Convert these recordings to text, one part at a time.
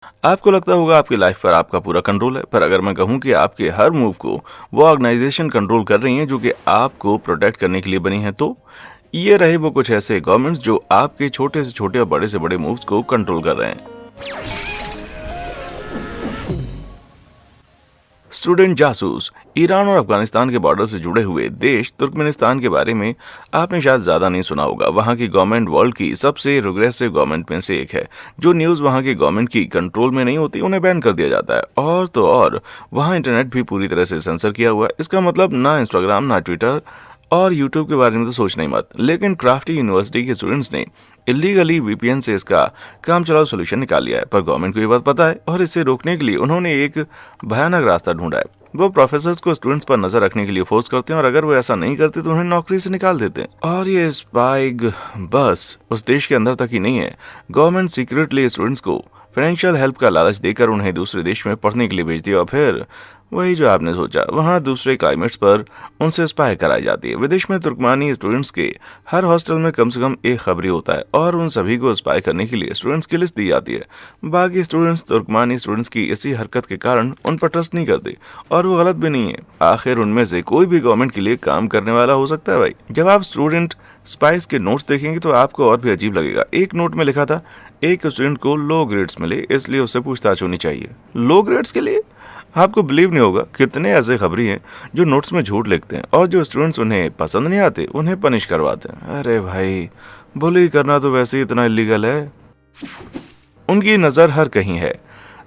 आपको लगता होगा आपकी लाइफ पर आपका पूरा कंट्रोल है, पर अगर मैं कहूं कि आपके हर मूव को वो ऑर्गेनाइजेशन कंट्रोल कर रही है जो कि आपको प्रोटेक्ट करने के लिए बनी है, तो ये रहे वो कुछ ऐसे गवर्नमेंट्स जो आपके छोटे से छोटे और बड़े से बड़े मूव्स को कंट्रोल कर रहे हैं। स्टूडेंट जासूस। ईरान और अफगानिस्तान के बॉर्डर से जुड़े हुए देश तुर्कमेनिस्तान के बारे में आपने शायद ज्यादा नहीं सुना होगा। वहां की गवर्नमेंट वर्ल्ड की सबसे रिग्रेसिव गवर्नमेंट में से एक है। जो न्यूज वहां की गवर्नमेंट की कंट्रोल में नहीं होती उन्हें बैन कर दिया जाता है। और तो और वहां इंटरनेट भी पूरी तरह से सेंसर किया हुआ है। इसका मतलब ना इंस्टाग्राम ना ट्विटर और यूट्यूब के बारे में तो सोचना ही मत। लेकिन क्राफ्टी यूनिवर्सिटी के स्टूडेंट्स ने इलीगली वीपीएन से इसका काम चलाओ सोल्यूशन निकाल लिया है, पर गवर्नमेंट को ये बात पता है और इसे रोकने के लिए उन्होंने एक भयानक रास्ता ढूंढा है। वो प्रोफेसर्स को स्टूडेंट्स पर नजर रखने के लिए फोर्स करते हैं और अगर वो ऐसा नहीं करते तो उन्हें नौकरी से निकाल देते हैं। और ये स्पाइग बस उस देश के अंदर तक ही नहीं है। गवर्नमेंट सीक्रेटली स्टूडेंट्स को फाइनेंशियल हेल्प का लालच देकर उन्हें दूसरे देश में पढ़ने के लिए भेज दिया और फिर वही जो आपने सोचा, वहाँ दूसरे क्लाइमेट्स पर उनसे स्पाई कराई जाती है। विदेश में तुर्कमानी स्टूडेंट्स के हर हॉस्टल में कम से कम एक खबरी होता है और उन सभी को स्पाई करने के लिए स्टूडेंट्स की लिस्ट दी जाती है। बाकी स्टूडेंट्स तुर्कमानी स्टूडेंट्स की इसी हरकत के कारण उन पर ट्रस्ट नहीं करते और वो गलत भी नहीं है। आखिर उनमें से कोई भी गवर्नमेंट के लिए काम करने वाला हो सकता है भाई। जब आप स्टूडेंट स्पाइस के नोट्स देखेंगे तो आपको और भी अजीब लगेगा। एक नोट में लिखा था एक स्टूडेंट को लो ग्रेड्स मिले इसलिए उससे पूछताछ होनी चाहिए। लो ग्रेड्स के लिए? आपको बिलीव नहीं होगा कितने ऐसे खबरी हैं जो नोट्स में झूठ लिखते हैं और जो स्टूडेंट्स उन्हें पसंद नहीं आते उन्हें पनिश करवाते हैं। अरे भाई, बुली करना तो वैसे ही इतना इलीगल है। उनकी नज़र हर कहीं है।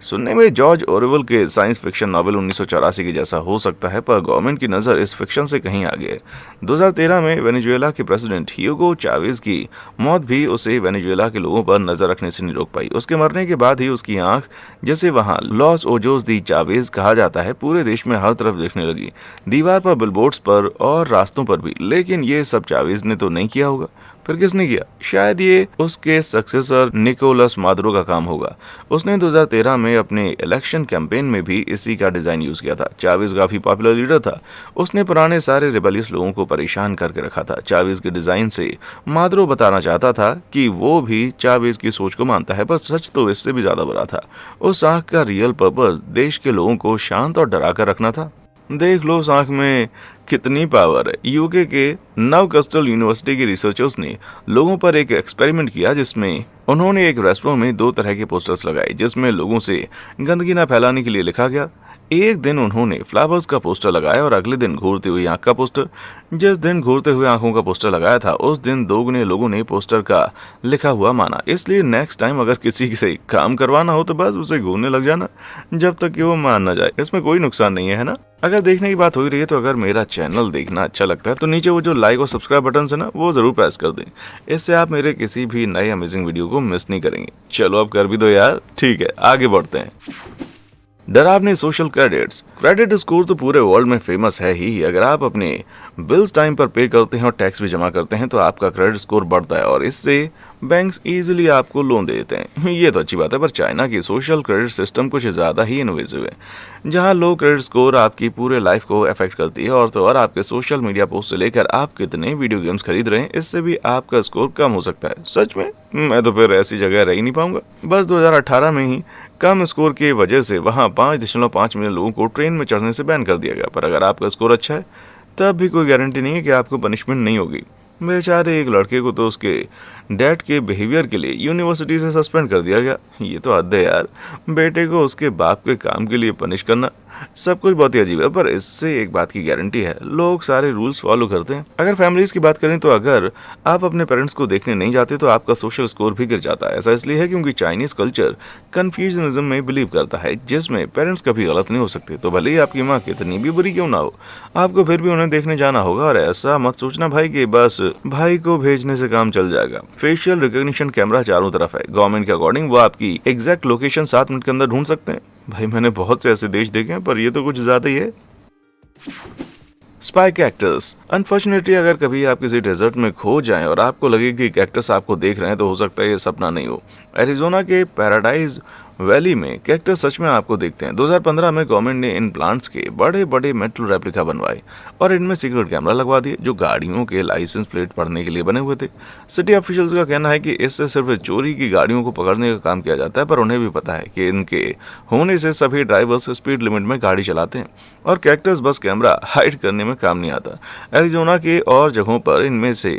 सुनने में जॉर्ज ओरवेल के साइंस फिक्शन नॉवेल 1984 के जैसा हो सकता है, पर गवर्नमेंट की नज़र इस फिक्शन से कहीं आगे है। 2013 में वेनेजुएला के प्रेसिडेंट ह्यूगो चावेज की मौत भी उसे वेनेजुएला के लोगों पर नजर रखने से नहीं रोक पाई। उसके मरने के बाद ही उसकी आंख, जैसे वहां लॉस ओजोस दी चावेज कहा जाता है, पूरे देश में हर तरफ देखने लगी, दीवार पर, बिलबोर्ड्स पर और रास्तों पर भी। लेकिन ये सब चावेज ने तो नहीं किया होगा, फिर किसने किया? शायद ये उसके सक्सेसर निकोलस मादुरो का काम होगा। उसने 2013 में अपने इलेक्शन कैंपेन में भी इसी का डिजाइन यूज किया था। चावेज काफी पॉपुलर लीडर था। उसने पुराने सारे रिबेलियस लोगों को परेशान करके रखा था। चावेज के डिजाइन से मादुरो बताना चाहता था कि वो भी चावेज की सोच को मानता है, पर सच तो इससे भी ज्यादा बुरा था। उस आंख का रियल पर्पस देश के लोगों को शांत और डरा कर रखना था। देख लो उस आंख में कितनी पावर है। यूके के नवकस्टल यूनिवर्सिटी के रिसर्चर्स ने लोगों पर एक एक्सपेरिमेंट किया जिसमें उन्होंने एक रेस्टोरेंट में 2 तरह के पोस्टर्स लगाए जिसमें लोगों से गंदगी न फैलाने के लिए लिखा गया। एक दिन उन्होंने फ्लावर्स का पोस्टर लगाया और अगले दिन घूरती हुई आंख का पोस्टर। जिस दिन घूरते हुए आंखों का पोस्टर लगाया था उस दिन 2 गुने लोगों ने पोस्टर का लिखा हुआ माना। इसलिए नेक्स्ट टाइम अगर किसी से काम करवाना हो तो बस उसे घूरने लग जाना जब तक कि वो मान ना जाए। इसमें कोई नुकसान नहीं है ना। अगर देखने की बात हो रही है तो अगर मेरा चैनल देखना अच्छा लगता है तो नीचे वो जो लाइक और सब्सक्राइब बटन है ना, वो जरूर प्रेस कर दें। इससे आप मेरे किसी भी नए अमेजिंग वीडियो को मिस नहीं करेंगे। चलो अब कर भी दो यार। ठीक है, आगे बढ़ते हैं। डरावने सोशल क्रेडिट स्कोर तो पूरे वर्ल्ड में फेमस है ही। अगर आप अपने बिल्स टाइम पर पे करते हैं और टैक्स भी जमा करते हैं तो आपका क्रेडिट स्कोर बढ़ता है और इससे बैंक्स इजीली आपको लोन दे देते हैं। ये तो अच्छी बात है, पर चाइना की सोशल क्रेडिट सिस्टम कुछ ज़्यादा ही इनोवेटिव है, जहां लो क्रेडिट स्कोर आपकी पूरे लाइफ को अफेक्ट करती है। और तो और आपके सोशल मीडिया पोस्ट से लेकर आप कितने वीडियो गेम्स खरीद रहे हैं, इससे भी आपका स्कोर कम हो सकता है। सच में मैं तो फिर ऐसी जगह रह ही नहीं पाऊंगा। बस 2018 में ही कम स्कोर की वजह से वहां 5.5 मिलियन लोगों को ट्रेन में चढ़ने से बैन कर दिया गया। पर अगर आपका स्कोर अच्छा है तब भी कोई गारंटी नहीं है कि आपको पनिशमेंट नहीं होगी। बेचारे एक लड़के को तो उसके डैड के बिहेवियर के लिए यूनिवर्सिटी से सस्पेंड कर दिया गया। ये तो हद है यार, बेटे को उसके बाप के काम के लिए पनिश करना। सब कुछ बहुत ही अजीब है, पर इससे एक बात की गारंटी है, लोग सारे रूल्स फॉलो करते हैं। अगर फैमिलीज की बात करें तो अगर आप अपने पेरेंट्स को देखने नहीं जाते तो आपका सोशल स्कोर भी गिर जाता है। ऐसा इसलिए है क्योंकि चाइनीज कल्चर कन्फ्यूजनिज्म में बिलीव करता है, जिसमें पेरेंट्स कभी गलत नहीं हो सकते। तो भले ही आपकी माँ कितनी भी बुरी क्यों ना हो, आपको फिर भी उन्हें देखने जाना होगा। और ऐसा मत सोचना भाई कि बस भाई को भेजने से काम चल जाएगा। फेशियल रिकॉग्निशन कैमरा चारों तरफ है। गवर्नमेंट के अकॉर्डिंग वो आपकी एग्जैक्ट लोकेशन 7 मिनट के अंदर ढूंढ सकते हैं। भाई मैंने बहुत से ऐसे देश देखे हैं, पर ये तो कुछ ज्यादा ही है। Spy cactus. अनफॉर्चुनेटली अगर कभी आप किसी डेजर्ट में खो जाएं और आपको लगे कि कैक्टस आपको देख रहे हैं तो हो सकता है ये सपना नहीं हो। एरिजोना के पैराडाइज वैली में कैक्टस सच में आपको देखते हैं। 2015 में गवर्नमेंट ने इन प्लांट्स के बड़े बड़े मेटल रेप्लिका बनवाए और इनमें सीक्रेट कैमरा लगवा दिए जो गाड़ियों के लाइसेंस प्लेट पढ़ने के लिए बने हुए थे। सिटी ऑफिशियल्स का कहना है कि इससे सिर्फ चोरी की गाड़ियों को पकड़ने का काम किया जाता है, पर उन्हें भी पता है कि इनके होने से सभी ड्राइवर्स स्पीड लिमिट में गाड़ी चलाते हैं और कैक्टस बस कैमरा हाइड करने में काम नहीं आता। एरिजोना के और जगहों पर इनमें से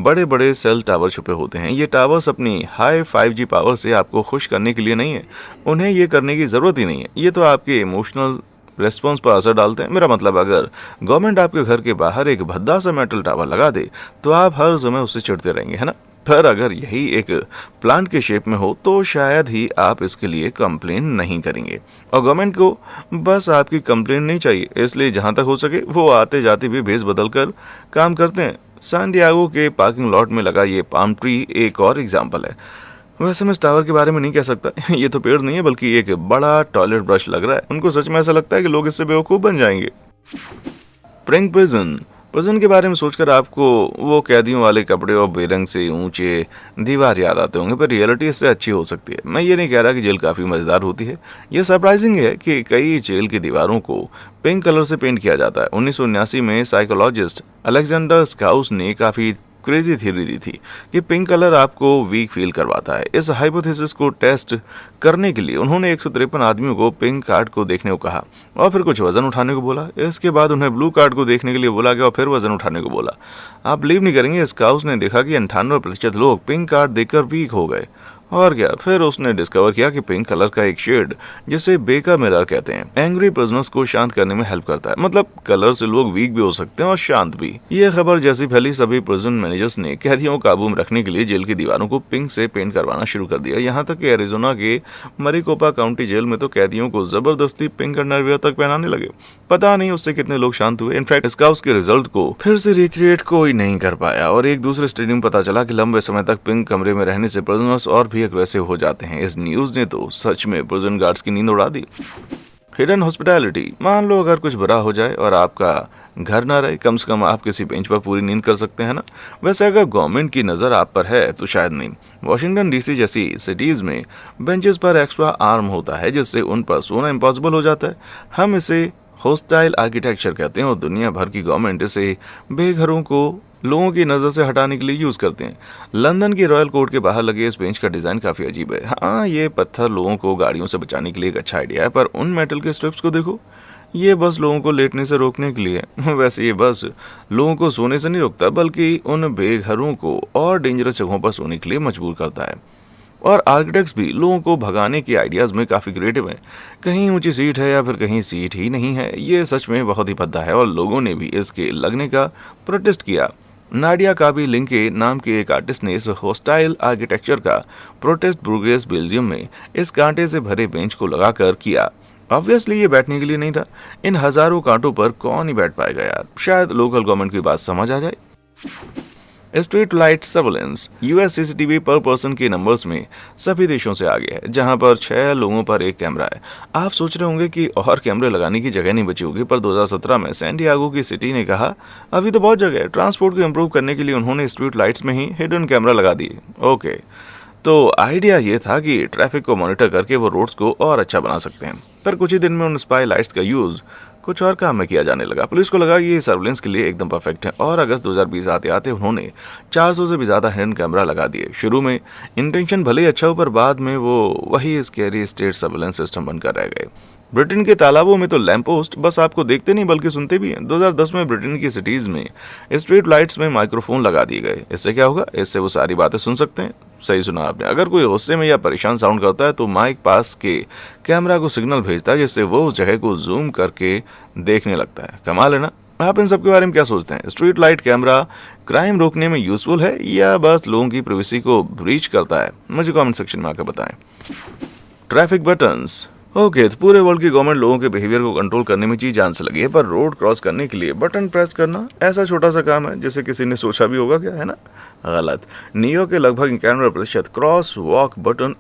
बड़े बड़े सेल टावर छुपे होते हैं। ये टावर्स अपनी हाई 5G पावर से आपको खुश करने के लिए नहीं है, उन्हें ये करने की जरूरत ही नहीं है। ये तो आपके इमोशनल रेस्पॉन्स पर असर डालते हैं। मेरा मतलब, अगर गवर्नमेंट आपके घर के बाहर एक भद्दा सा मेटल टावर लगा दे तो आप हर समय उससे चिढ़ते रहेंगे, है ना। पर अगर यही एक प्लांट के शेप में हो तो शायद ही आप इसके लिए कंप्लेन नहीं करेंगे। और गवर्नमेंट को बस आपकी कंप्लेन नहीं चाहिए, इसलिए जहां तक हो सके वो आते जाते भी भेस बदल कर काम करते हैं। सैन डिएगो के पार्किंग लॉट में लगा ये पाम ट्री एक और एग्जाम्पल है। वैसे मैं इस टावर के बारे में नहीं कह सकता, ये तो पेड़ नहीं है बल्कि एक बड़ा टॉयलेट ब्रश लग रहा है। उनको सच में ऐसा लगता है कि लोग इससे बेवकूफ़ बन जाएंगे। प्रिंग प्रिजन के बारे में सोचकर आपको वो कैदियों वाले कपड़े और बेरंग से ऊंचे दीवार याद आते होंगे, पर रियलिटी इससे अच्छी हो सकती है। मैं ये नहीं कह रहा कि जेल काफ़ी मज़ेदार होती है। यह सरप्राइजिंग है कि कई जेल की दीवारों को पिंक कलर से पेंट किया जाता है। 1979 में साइकोलॉजिस्ट अलेक्जेंडर स्काउस ने काफ़ी क्रेजी थ्योरी दी थी कि पिंक कलर आपको वीक फील करवाता है। इस हाइपोथेसिस को टेस्ट करने के लिए उन्होंने 153 आदमियों को पिंक कार्ड को देखने को कहा और फिर कुछ वजन उठाने को बोला। इसके बाद उन्हें ब्लू कार्ड को देखने के लिए बोला गया और फिर वजन उठाने को बोला। आप बिलीव नहीं करेंगे, स्काउस ने देखा कि 98% लोग पिंक कार्ड देखकर वीक हो गए। और क्या, फिर उसने डिस्कवर किया कि पिंक कलर का एक शेड जिसे बेका मिरर कहते हैं एंग्री प्रिजनर्स को शांत करने में हेल्प करता है। मतलब कलर से लोग वीक भी हो सकते हैं और शांत भी। ये खबर जैसी फैली, सभी प्रिजन मैनेजर्स ने कैदियों को काबू में रखने के लिए जेल की दीवारों को पिंक से पेंट करवाना शुरू कर दिया। यहाँ तक कि एरिजोना के मरिकोपा काउंटी जेल में तो कैदियों को जबरदस्ती पिंक अंडरवियर तक पहनाने लगे। पता नहीं उससे कितने लोग शांत हुए। इनफैक्ट स्काउट्स के रिजल्ट को फिर से रिक्रिएट कोई नहीं कर पाया और एक दूसरे स्टडी में पता चला कि लंबे समय तक पिंक कमरे में रहने से प्रिजनर्स और भी अग्रेसिव हो जाते हैं। इस न्यूज ने तो सच में प्रिजन गार्ड्स की नींद उड़ा दी। हिडन हॉस्पिटैलिटी, मान लो अगर कुछ बुरा हो जाए और आपका घर ना रहे, कम से कम आप किसी बेंच पर पूरी नींद कर सकते हैं ना। वैसे अगर गवर्नमेंट की नज़र आप पर है तो शायद नहीं। वॉशिंगटन डीसी जैसी सिटीज़ में बेंचेस पर एक्स्ट्रा आर्म होता है जिससे उन पर सोना इम्पॉसिबल हो जाता है। हम इसे होस्टाइल आर्किटेक्चर कहते हैं और दुनिया भर की गवर्नमेंट इसे बेघरों को लोगों की नज़र से हटाने के लिए यूज़ करते हैं। लंदन की रॉयल कोर्ट के बाहर लगे इस बेंच का डिज़ाइन काफ़ी अजीब है। हाँ, ये पत्थर लोगों को गाड़ियों से बचाने के लिए एक अच्छा आइडिया है, पर उन मेटल के स्ट्रिप्स को देखो, ये बस लोगों को लेटने से रोकने के लिए है। वैसे ये बस लोगों को सोने से नहीं रोकता बल्कि उन बेघरों को और डेंजरस जगहों पर सोने के लिए मजबूर करता है। और आर्किटेक्ट्स भी लोगों को भगाने के आइडियाज़ में काफ़ी क्रिएटिव हैं। कहीं ऊंची सीट है या फिर कहीं सीट ही नहीं है। ये सच में बहुत ही भद्दा है और लोगों ने भी इसके लगने का प्रोटेस्ट किया। नाडिया काबी लिंके नाम के एक आर्टिस्ट ने इस हॉस्टाइल आर्किटेक्चर का प्रोटेस्ट ब्रुगेस बेल्जियम में इस कांटे से भरे बेंच को लगाकर किया। ऑब्वियसली ये बैठने के लिए नहीं था। इन हजारों कांटों पर कौन ही बैठ पाएगा यार। शायद लोकल गवर्नमेंट की बात समझ आ जाए। Street light surveillance, US CCTV पर पर्सन के नंबर्स में सभी देशों से आगे है, जहां पर 6 लोगों पर एक कैमरा है। आप सोच रहे होंगे कि और कैमरे लगाने की जगह नहीं बची होगी, पर 2017 में सैन डिएगो की सिटी ने कहा अभी तो बहुत जगह है। ट्रांसपोर्ट को इम्प्रूव करने के लिए उन्होंने स्ट्रीट लाइट्स में ही हिडन कैमरा लगा दिए। ओके, तो आइडिया ये था कि ट्रैफिक को मॉनिटर करके वो रोड्स को और अच्छा बना सकते हैं। पर कुछ ही दिन में उन स्पाई लाइट्स का यूज कुछ और काम में किया जाने लगा। पुलिस को लगा कि ये सर्वेलेंस के लिए एकदम परफेक्ट है और अगस्त 2020 आते आते उन्होंने 400 से भी ज़्यादा हिडन कैमरा लगा दिए। शुरू में इंटेंशन भले ही अच्छा हो, पर बाद में वो वही स्कैरी स्टेट सर्वेलेंस सिस्टम बनकर रह गए। ब्रिटेन के तालाबों में तो लैंप पोस्ट बस आपको देखते नहीं बल्कि सुनते भी हैं। 2010 में ब्रिटेन की सिटीज़ में स्ट्रीट लाइट्स में माइक्रोफोन लगा दिए गए। इससे क्या होगा, इससे वो सारी बातें सुन सकते हैं। सही सुना आपने। अगर कोई गुस्से में या परेशान साउंड करता है तो माइक पास के कैमरा को सिग्नल भेजता है जिससे वो उस जगह को जूम करके देखने लगता है। कमाल है ना। आप इन सब के बारे में क्या सोचते हैं? स्ट्रीट लाइट कैमरा क्राइम रोकने में यूजफुल है या बस लोगों की प्राइवेसी को ब्रीच करता है? मुझे कमेंट सेक्शन में आकर बताएं। ट्रैफिक बटन्स, ओके, तो पूरे वर्ल्ड की गवर्नमेंट लोगों के बिहेवियर को कंट्रोल करने में जी जान से लगी है, पर रोड क्रॉस करने के लिए बटन प्रेस करना ऐसा छोटा सा काम है जिसे किसी ने सोचा भी होगा क्या, है ना? गलत। न्यूयॉर्क के लगभग 91% क्रॉस वॉक बटन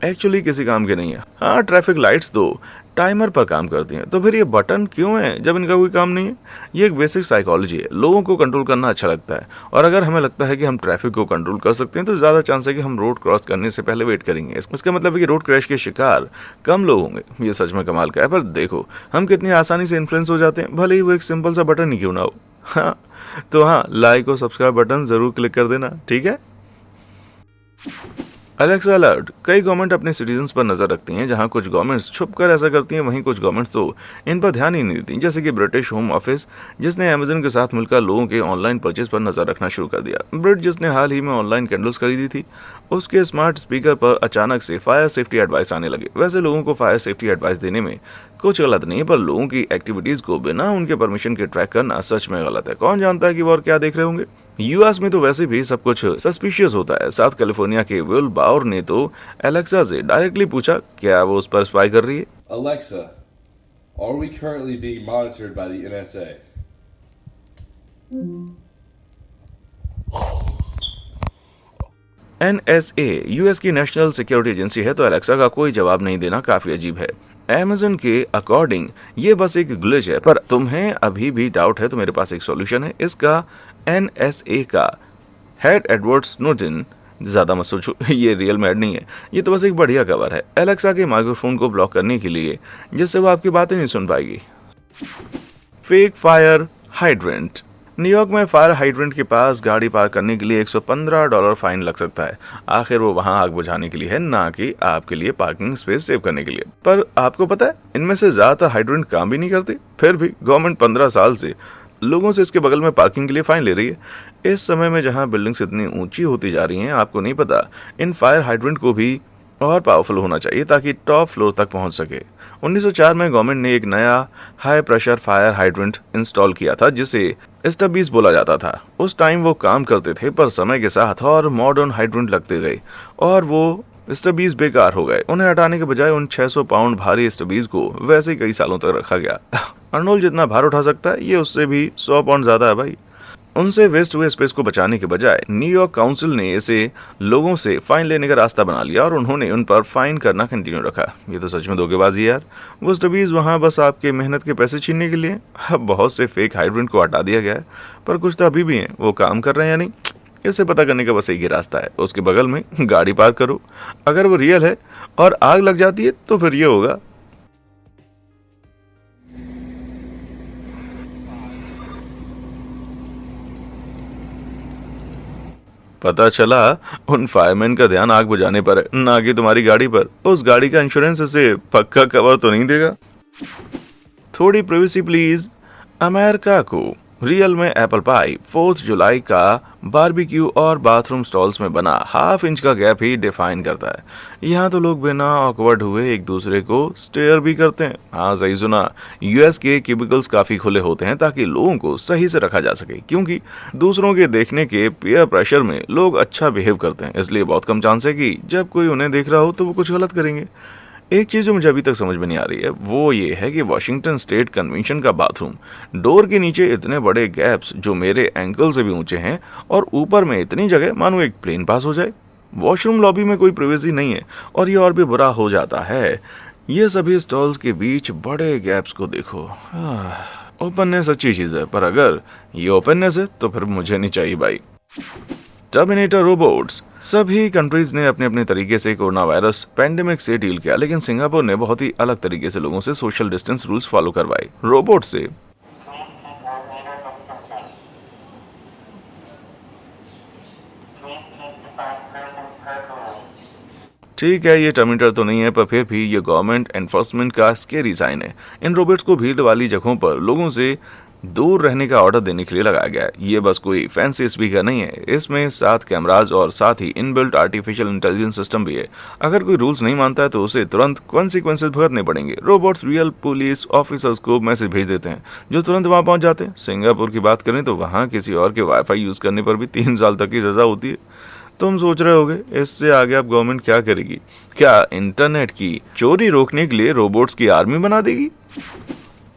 एक्चुअली किसी काम के नहीं है। हाँ, ट्रैफिक लाइट्स तो टाइमर पर काम करती हैं। तो फिर ये बटन क्यों है जब इनका कोई काम नहीं है? ये एक बेसिक साइकोलॉजी है। लोगों को कंट्रोल करना अच्छा लगता है, और अगर हमें लगता है कि हम ट्रैफिक को कंट्रोल कर सकते हैं तो ज़्यादा चांस है कि हम रोड क्रॉस करने से पहले वेट करेंगे। इसका मतलब है कि रोड क्रैश के शिकार कम लोग होंगे। ये सच में कमाल का है। पर देखो, हम कितनी आसानी से इन्फ्लुएंस हो जाते हैं, भले ही वो एक सिंपल सा बटन ही क्यों ना हो। हाँ, तो हाँ, लाइक और सब्सक्राइब बटन जरूर क्लिक कर देना, ठीक है। Alexa alert. कई गवर्नमेंट अपने सिटीजन्स पर नजर रखती हैं। जहां कुछ गवर्नमेंट्स छुपकर ऐसा करती हैं, वहीं कुछ गवर्नमेंट्स तो इन पर ध्यान ही नहीं देती। जैसे कि ब्रिटिश होम ऑफिस, जिसने अमेजन के साथ मिलकर लोगों के ऑनलाइन परचेज पर नजर रखना शुरू कर दिया। ब्रिट, जिसने हाल ही में ऑनलाइन कैंडल्स खरीदी थी, उसके स्मार्ट स्पीकर पर अचानक से फायर सेफ्टी एडवाइस आने लगे। वैसे लोगों को फायर सेफ्टी एडवाइस देने में कुछ गलत नहीं है, पर लोगों की एक्टिविटीज को बिना उनके परमिशन के ट्रैक करना सच में गलत है। कौन जानता है कि वो और क्या देख रहे होंगे। यूएस में तो वैसे भी सब कुछ सस्पिशियस होता है। साउथ कैलिफोर्निया के विल बाउर ने तो एलेक्सा से डायरेक्टली पूछा क्या वो उस पर स्पाई कर रही है। Alexa, are we currently being monitored by the NSA? NSA US की नेशनल सिक्योरिटी एजेंसी है, तो एलेक्सा का कोई जवाब नहीं देना काफी अजीब है। Amazon के अकॉर्डिंग ये बस एक ग्लिच है, पर तुम्हें अभी भी डाउट है तो मेरे पास एक सॉल्यूशन है। इसका एनएसए का हेड एडवर्ड स्नोडेन, ज्यादा मत सोचो, ये रियल में ऐड नहीं है, ये तो बस एक बढ़िया कवर है एलेक्सा के माइक्रोफोन को ब्लॉक करने के लिए, जिससे वो आपकी बातें नहीं सुन पाएगी। Fake fire hydrant. न्यूयॉर्क में फायर हाइड्रेंट के पास गाड़ी पार्क करने के लिए $115 फाइन लग सकता है। आखिर वो वहां आग बुझाने के लिए है, ना कि आपके लिए पार्किंग स्पेस सेव करने के लिए। पर आपको पता है, इनमें से ज्यादातर हाइड्रेंट काम भी नहीं करते। फिर भी गवर्नमेंट 15 साल से लोगों से इसके बगल में पार्किंग के लिए फाइन ले रही है। इस समय में जहां बिल्डिंग्स इतनी ऊंची होती जा रही हैं, आपको नहीं पता इन फायर हाइड्रेंट को भी और पावरफुल होना चाहिए ताकि टॉप फ्लोर तक पहुंच सके। 1904 में गवर्नमेंट ने एक नया high pressure fire hydrant install किया था, जिसे स्टबीज बोला जाता था। उस टाइम वो काम करते थे, पर समय के साथ और मॉडर्न हाइड्रेंट लगते गए और वो स्टबीज बेकार हो गए। उन्हें हटाने के बजाय उन 600 पाउंड भारी स्टबीज को वैसे कई सालों तक रखा गया। अर्नोल्ड जितना भार उठा सकता है, ये उससे भी 100 पाउंड ज्यादा है भाई। उनसे वेस्ट हुए स्पेस को बचाने के बजाय न्यूयॉर्क काउंसिल ने इसे लोगों से फाइन लेने का रास्ता बना लिया और उन्होंने उन पर फाइन करना कंटिन्यू रखा। ये तो सच में धोखेबाजी है यार। वो स्टबीज वहां बस आपके मेहनत के पैसे छीनने के लिए। अब बहुत से फेक हाइड्रेंट को हटा दिया गया है, पर कुछ तो अभी भी हैं। वो काम कर रहे हैं या नहीं, इसे पता करने का बस एक ही रास्ता है, उसके बगल में गाड़ी पार्क करो। अगर वो रियल है और आग लग जाती है तो फिर ये होगा। पता चला उन फायरमैन का ध्यान आग बुझाने पर है, ना कि तुम्हारी गाड़ी पर। उस गाड़ी का इंश्योरेंस इसे पक्का कवर तो नहीं देगा। थोड़ी प्राइवेसी प्लीज। अमेरिका को रियल में एप्पल पाई 4 जुलाई का बारबेक्यू और बाथरूम स्टॉल्स में बना ½ इंच का गैप ही डिफाइन करता है। यहाँ तो लोग बिना ऑकवर्ड हुए एक दूसरे को स्टेयर भी करते हैं। हाँ, सही सुना। यूएस के क्यूबिकल्स काफी खुले होते हैं ताकि लोगों को सही से रखा जा सके, क्योंकि दूसरों के देखने के पीयर प्रेशर में लोग अच्छा बिहेव करते हैं। इसलिए बहुत कम चांस है कि जब कोई उन्हें देख रहा हो तो वो कुछ गलत करेंगे। एक चीज जो मुझे अभी तक समझ में नहीं आ रही है, वो ये है कि वॉशिंगटन स्टेट कन्वेंशन का बाथरूम डोर के नीचे इतने बड़े गैप्स जो मेरे एंकल से भी ऊंचे हैं, और ऊपर में इतनी जगह मानो एक प्लेन पास हो जाए। वॉशरूम लॉबी में कोई प्राइवेसी नहीं है, और ये और भी बुरा हो जाता है। ये सभी स्टॉल्स के बीच बड़े गैप्स को देखो। ओपननेस अच्छी चीज है, पर अगर ये ओपननेस है तो फिर मुझे नहीं चाहिए भाई। Terminator robots. सभी कंट्रीज ने अपने अपने तरीके से कोरोना वायरस पैंडेमिक से डील किया, लेकिन सिंगापुर ने बहुत ही अलग तरीके से लोगों से सोशल डिस्टेंस रूल्स फॉलो करवाए। रोबोट से ठीक है, ये टर्मिनेटर तो नहीं है, पर फिर भी ये गवर्नमेंट एनफोर्समेंट का स्केरी साइन है। इन रोबोट्स को भीड़ वाली जगहों पर लोगों से दूर रहने का ऑर्डर देने के लिए लगाया गया है। ये बस कोई फैंसी स्पीकर नहीं है, इसमें 7 कैमराज और साथ ही इनबिल्ट आर्टिफिशियल इंटेलिजेंस सिस्टम भी है। अगर कोई रूल्स नहीं मानता है तो उसे तुरंत कॉन्सिक्वेंसेस भुगतने पड़ेंगे। रोबोट्स रियल पुलिस ऑफिसर्स को मैसेज भेज देते हैं, जो तुरंत वहां पहुंच जाते हैं। सिंगापुर की बात करें तो वहां किसी और के वाईफाई यूज करने पर भी 3 साल तक की सजा होती है। तुम सोच रहे होगे इससे आगे अब गवर्नमेंट क्या करेगी? क्या इंटरनेट की चोरी रोकने के लिए रोबोट्स की आर्मी बना देगी?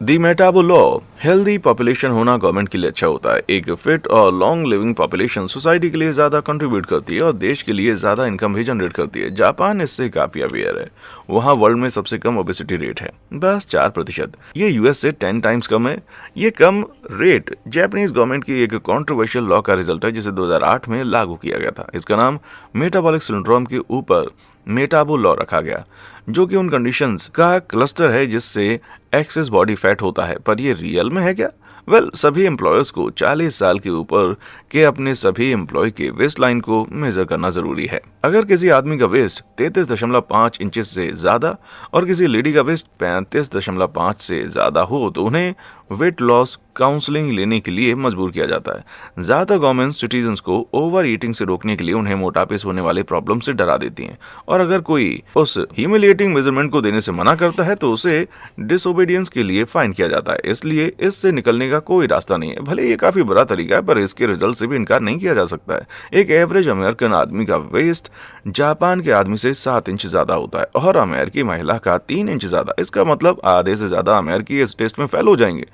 दी मेटाबो लॉ, हेल्दी पॉपुलेशन होना गवर्नमेंट के लिए अच्छा होता है। एक फिट और लॉन्ग लिविंग पॉपुलेशन सोसाइटी के लिए ज्यादा कंट्रीब्यूट करती है और देश के लिए ज्यादा इनकम भी जनरेट करती है। जापान इससे काफी अवेयर है। वहाँ वर्ल्ड में सबसे कम ओबेसिटी रेट है, बस 4%। ये यूएस से 10 टाइम्स कम है। ये कम रेट जापानीज गवर्नमेंट की एक कॉन्ट्रोवर्शियल लॉ का रिजल्ट है जिसे 2008 में लागू किया गया था। इसका नाम मेटाबॉलिक सिंड्रोम के ऊपर मेटाबो लॉ रखा गया, जो कि उन कंडीशंस का क्लस्टर है जिससे एक्सेस बॉडी फैट होता है। पर ये रियल में है क्या? सभी एम्प्लॉयर्स को 40 साल के ऊपर के अपने सभी एम्प्लॉय के वेस्ट लाइन को मेजर करना जरूरी है। अगर किसी आदमी का वेस्ट 33.5 इंचेस से ज्यादा और किसी लेडी का वेस्ट 35.5 से ज्यादा हो तो उन्हें वेट लॉस काउंसलिंग लेने के लिए मजबूर किया जाता है। ज्यादातर गवर्नमेंट सिटीजन्स को ओवर ईटिंग से रोकने के लिए उन्हें मोटापे से होने वाले प्रॉब्लम से डरा देती हैं, और अगर कोई उस ह्यूमिलिएटिंग मेजरमेंट को देने से मना करता है तो उसे डिसोबीडियंस के लिए फाइन किया जाता है। इसलिए इससे निकलने का कोई रास्ता नहीं है। भले ये काफी बुरा तरीका है, पर इसके रिजल्ट से भी इनकार नहीं किया जा सकता है। एक एवरेज अमेरिकन आदमी का वेस्ट जापान के आदमी से 7 इंच ज्यादा होता है और अमेरिकी महिला का 3 इंच ज्यादा। इसका मतलब आधे से ज्यादा अमेरिकी इस टेस्ट में फेल हो जाएंगे।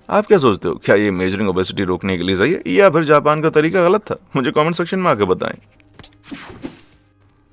आप क्या सोचते हो, क्या ये मेजरिंग ओबेसिटी रोकने के लिए सही है या फिर जापान का तरीका गलत था? मुझे कमेंट सेक्शन में आकर बताएं।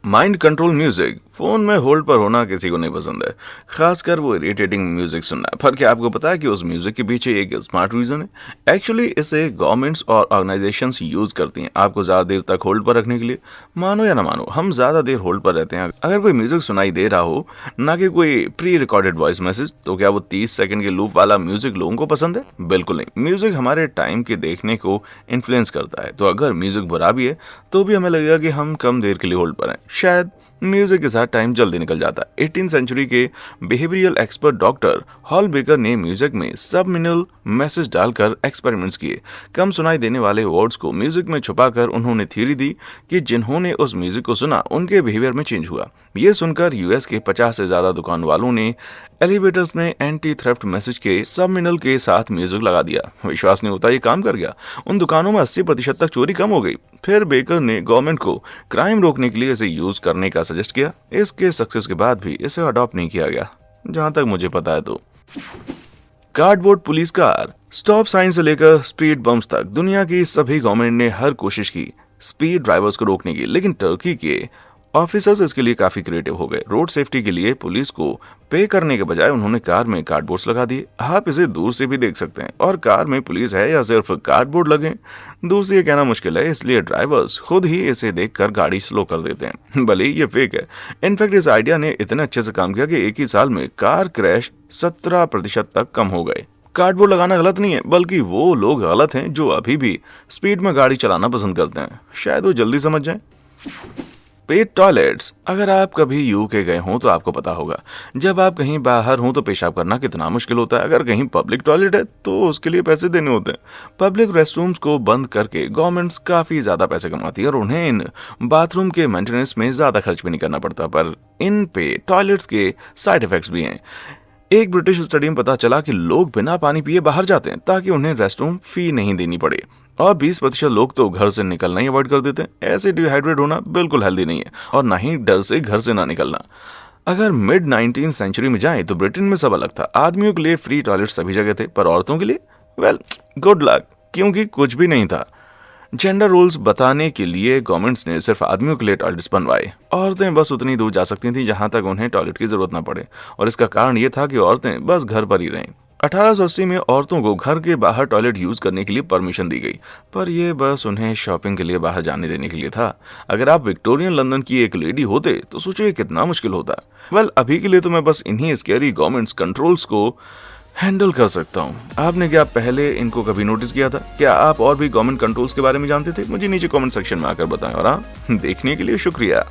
माइंड कंट्रोल म्यूजिक, फोन में होल्ड पर होना किसी को नहीं पसंद है, खासकर वो इरिटेटिंग म्यूजिक सुनना। पर क्या आपको पता है कि उस म्यूजिक के पीछे एक स्मार्ट रीजन है? एक्चुअली इसे गवर्नमेंट्स और ऑर्गेनाइजेशंस यूज करती हैं आपको ज्यादा देर तक होल्ड पर रखने के लिए। मानो या ना मानो, हम ज्यादा देर होल्ड पर रहते हैं। अगर कोई म्यूजिक सुनाई दे रहा हो, ना कि कोई प्री रिकॉर्डेड वॉइस मैसेज, तो क्या वो 30 सेकंड के लूप वाला म्यूजिक लोगों को पसंद है? बिल्कुल नहीं। म्यूजिक हमारे टाइम के देखने को इन्फ्लुएंस करता है, तो अगर म्यूजिक बुरा भी है तो भी हमें लगेगा कि हम कम देर के लिए होल्ड पर हैं। शायद म्यूजिक के साथ टाइम जल्दी निकल जाता है। 18वीं सेंचुरी के behavioural expert doctor hall baker ने म्यूजिक में सबमिनल मैसेज डालकर एक्सपेरिमेंट्स किए। कम सुनाई देने वाले वर्ड्स को म्यूजिक में छुपाकर उन्होंने थ्योरी दी कि जिन्होंने उस म्यूजिक को सुना उनके बिहेवियर में चेंज हुआ। ये सुनकर यूएस के 50 से ज्यादा दुकान वालों ने एलिवेटर्स में एंटी थ्रेफ्ट मैसेज के सबमिनल के साथ म्यूजिक लगा दिया। विश्वास नहीं होता, ये काम कर गया। उन दुकानों में 80% तक चोरी कम हो गई। फिर बेकर ने गवर्नमेंट को क्राइम रोकने के लिए इसे यूज करने का सजेस्ट किया। इसके सक्सेस के बाद भी इसे अडॉप्ट नहीं किया गया, जहां तक मुझे पता है। तो cardboard police car, stop sign से लेकर स्पीड बम्स तक दुनिया की सभी गवर्नमेंट ने हर कोशिश की स्पीड ड्राइवर्स को रोकने की, लेकिन टर्की के ऑफिसर्स इसके लिए काफी क्रिएटिव हो गए। रोड सेफ्टी के लिए पुलिस को पे करने के बजाय उन्होंने कार में कार्डबोर्ड्स लगा दिए। आप इसे दूर से भी देख सकते हैं, और कार में पुलिस है या सिर्फ कार्डबोर्ड लगे, दूर से ये कहना मुश्किल है। इसलिए ड्राइवर्स खुद ही इसे देखकर गाड़ी स्लो कर देते हैं, भले ही ये फेक है। इनफैक्ट इस आइडिया ने इतने अच्छे से काम किया कि एक ही साल में कार क्रैश 17% तक कम हो गए। कार्डबोर्ड लगाना गलत नहीं है, बल्कि वो लोग गलत हैं जो अभी भी स्पीड में गाड़ी चलाना पसंद करते हैं। शायद वो जल्दी समझ जाएं। पेड टॉयलेट्स, अगर आप कभी यूके गए हों तो आपको पता होगा, जब आप कहीं बाहर हों तो पेशाब करना कितना मुश्किल होता है। अगर कहीं पब्लिक टॉयलेट है तो उसके लिए पैसे देने होते हैं। पब्लिक रेस्टरूम्स को बंद करके गवर्नमेंट्स काफी ज्यादा पैसे कमाती है और उन्हें इन बाथरूम के मेंटेनेंस में ज्यादा खर्च भी नहीं करना पड़ता। पर इन पे टॉयलेट्स के साइड इफेक्ट्स भी हैं। एक ब्रिटिश स्टडी में पता चला कि लोग बिना पानी पिए बाहर जाते हैं ताकि उन्हें रेस्टरूम फी नहीं देनी पड़े, और 20% लोग तो घर से निकलना ही अवॉइड कर देते हैं। ऐसे डिहाइड्रेट होना बिल्कुल हेल्दी नहीं है, और ना ही डर से घर से ना निकलना। अगर मिड 19वीं सेंचुरी में जाएं तो ब्रिटेन में सब अलग था। आदमियों के लिए फ्री टॉयलेट सभी जगह थे, पर औरतों के लिए गुड लक, क्योंकि कुछ भी नहीं था। जेंडर रूल्स बताने के लिए गवर्नमेंट्स ने सिर्फ आदमियों के लिए टॉयलेट्स बनवाए। औरतें बस उतनी दूर जा सकती थी जहां तक उन्हें टॉयलेट की जरूरत न पड़े, और इसका कारण ये था कि औरतें बस घर पर ही रहें। 1880 में औरतों को घर के बाहर टॉयलेट यूज करने के लिए परमिशन दी गई, पर यह बस उन्हें शॉपिंग के लिए बाहर जाने देने के लिए था। अगर आप विक्टोरियन लंदन की एक लेडी होते तो सोचो ये कितना मुश्किल होता। अभी के लिए तो मैं बस इन्हीं स्कैरी गवर्नमेंट्स कंट्रोल्स को हैंडल कर सकता हूँ। आपने क्या पहले इनको कभी नोटिस किया था? क्या आप और भी गवर्नमेंट कंट्रोल्स के बारे में जानते थे? मुझे नीचे कमेंट सेक्शन में आकर बताएं। और हाँ, देखने के लिए शुक्रिया।